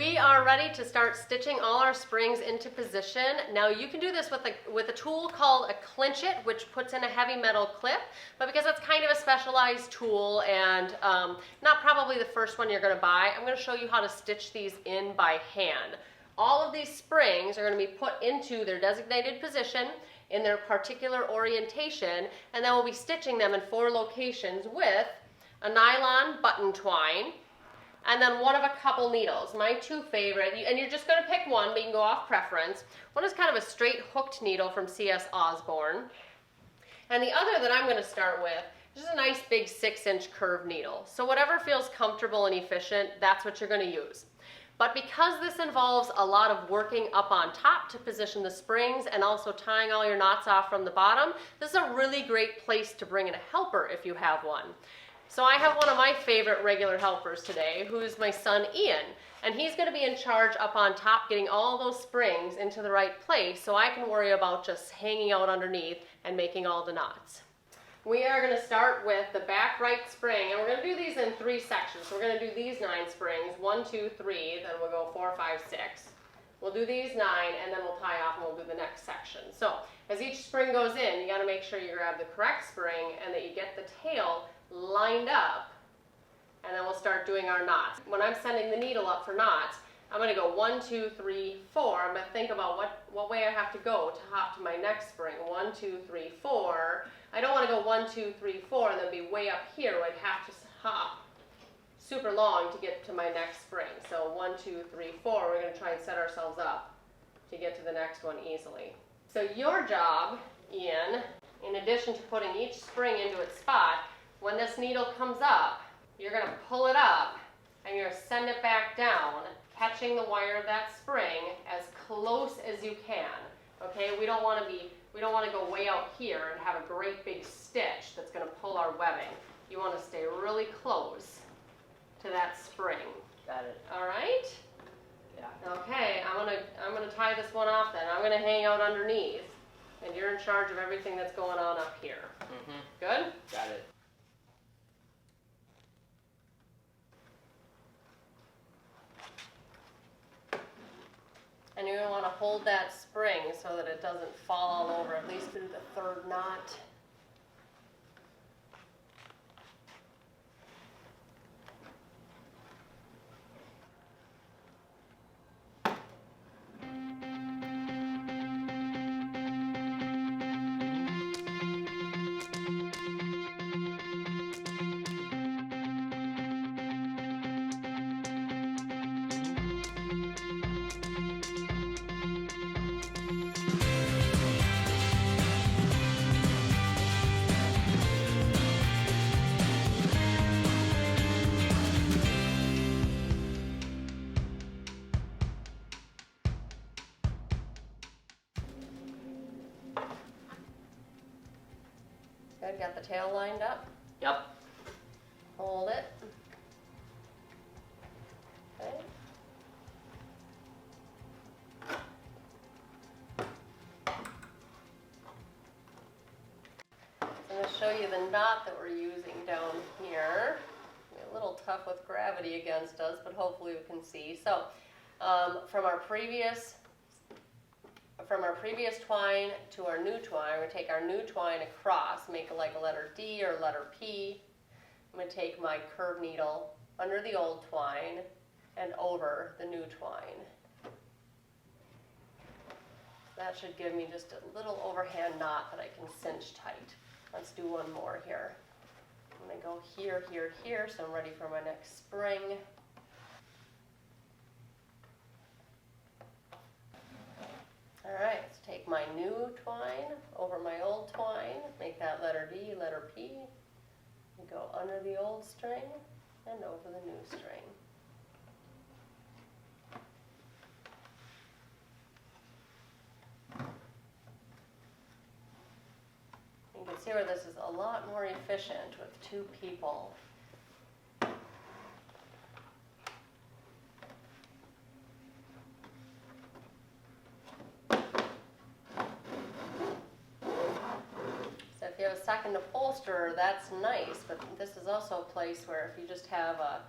We are ready to start stitching all our springs into position. Now you can do this with a tool called a clinch it, which puts in a heavy metal clip, but because it's kind of a specialized tool and not probably the first one you're going to buy, I'm going to show you how to stitch these in by hand. All of these springs are going to be put into their designated position in their particular orientation, and then we'll be stitching them in 4 locations with a nylon button twine, and then one of a couple needles. My 2 favorite, and you're just going to pick one, but you can go off preference. One is kind of a straight hooked needle from C.S. Osborne, and the other that I'm going to start with is just a nice big 6-inch curved needle. So whatever feels comfortable and efficient, that's what you're going to use. But because this involves a lot of working up on top to position the springs and also tying all your knots off from the bottom, this is a really great place to bring in a helper if you have one. So I have one of my favorite regular helpers today, who's my son Ian, and he's going to be in charge up on top getting all those springs into the right place so I can worry about just hanging out underneath and making all the knots. We are going to start with the back right spring, and we're going to do these in 3 sections. So we're going to do these 9 springs, 1, 2, 3, then we'll go 4, 5, 6. We'll do these 9, and then we'll tie off and we'll do the next section. So as each spring goes in, you got to make sure you grab the correct spring and that you get the tail lined up, and then we'll start doing our knots. When I'm sending the needle up for knots, I'm going to go 1, 2, 3, 4. I'm going to think about what way I have to go to hop to my next spring. 1, 2, 3, 4. I don't want to go 1, 2, 3, 4 and then be way up here where I'd have to hop super long to get to my next spring. So 1, 2, 3, 4. We're going to try and set ourselves up to get to the next one easily. So your job, Ian, in addition to putting each spring into its spot, when this needle comes up, you're going to pull it up and you're going to send it back down, catching the wire of that spring as close as you can. Okay, we don't want to go way out here and have a great big stitch that's going to pull our webbing. You want to stay really close to that spring. Got it. All right? Yeah. Okay, I'm gonna tie this one off then. I'm gonna hang out underneath, and you're in charge of everything that's going on up here. Mm-hmm. Good? Got it. And you're going to want to hold that spring so that it doesn't fall all over, at least through the 3rd knot. Good, got the tail lined up? Yep. Hold it. Okay. I'm going to show you the knot that we're using down here. A little tough with gravity against us, but hopefully we can see. So from our previous twine to our new twine, we're going to take our new twine across, make like a letter D or letter P. I'm going to take my curved needle under the old twine and over the new twine. That should give me just a little overhand knot that I can cinch tight. Let's do one more here. I'm going to go here, here, here, so I'm ready for my next spring. All right, let's take my new twine over my old twine, make that letter D, letter P, and go under the old string and over the new string. You can see where this is a lot more efficient with 2 people. If you have a second upholsterer, that's nice, but this is also a place where if you just have a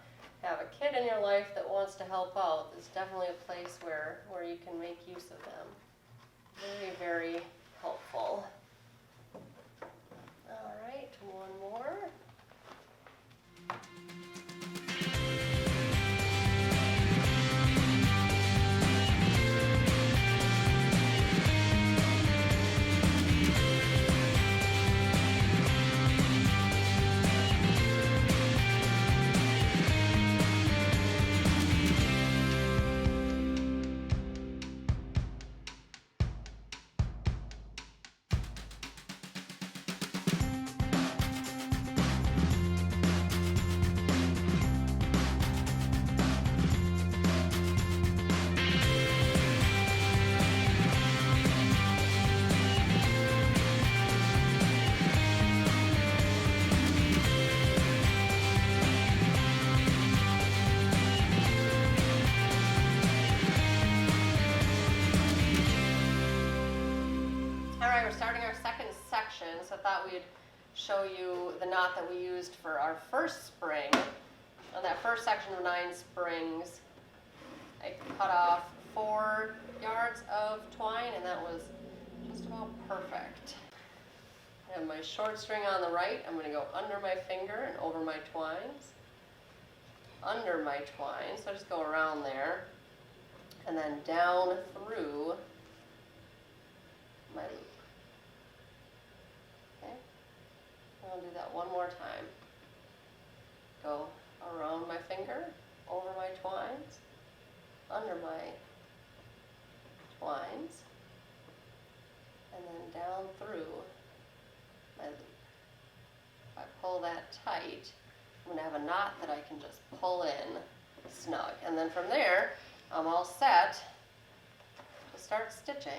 have a kid in your life that wants to help out, it's definitely a place where you can make use of them. Very, very helpful. All right, one more. We're starting our second section, so I thought we'd show you the knot that we used for our first spring. On that first section of 9 springs, I cut off 4 yards of twine, and that was just about perfect. I have my short string on the right. I'm going to go under my finger and over my twines. Under my twine, so I just go around there, and then down through my loop. I'll do that one more time. Go around my finger, over my twines, under my twines, and then down through my loop. If I pull that tight, I'm going to have a knot that I can just pull in snug. And then from there, I'm all set to start stitching.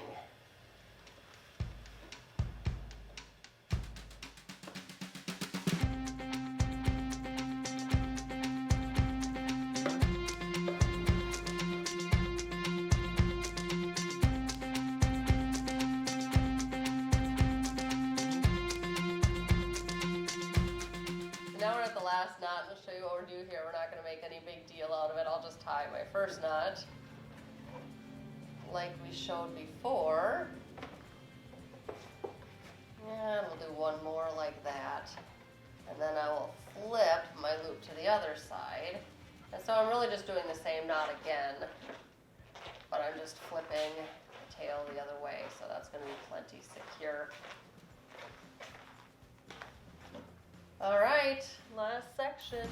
Now we're at the last knot, and I'll show you what we're doing here. We're not going to make any big deal out of it. I'll just tie my first knot like we showed before. And we'll do one more like that. And then I will flip my loop to the other side. And so I'm really just doing the same knot again, but I'm just flipping the tail the other way, so that's going to be plenty secure. All right, last section.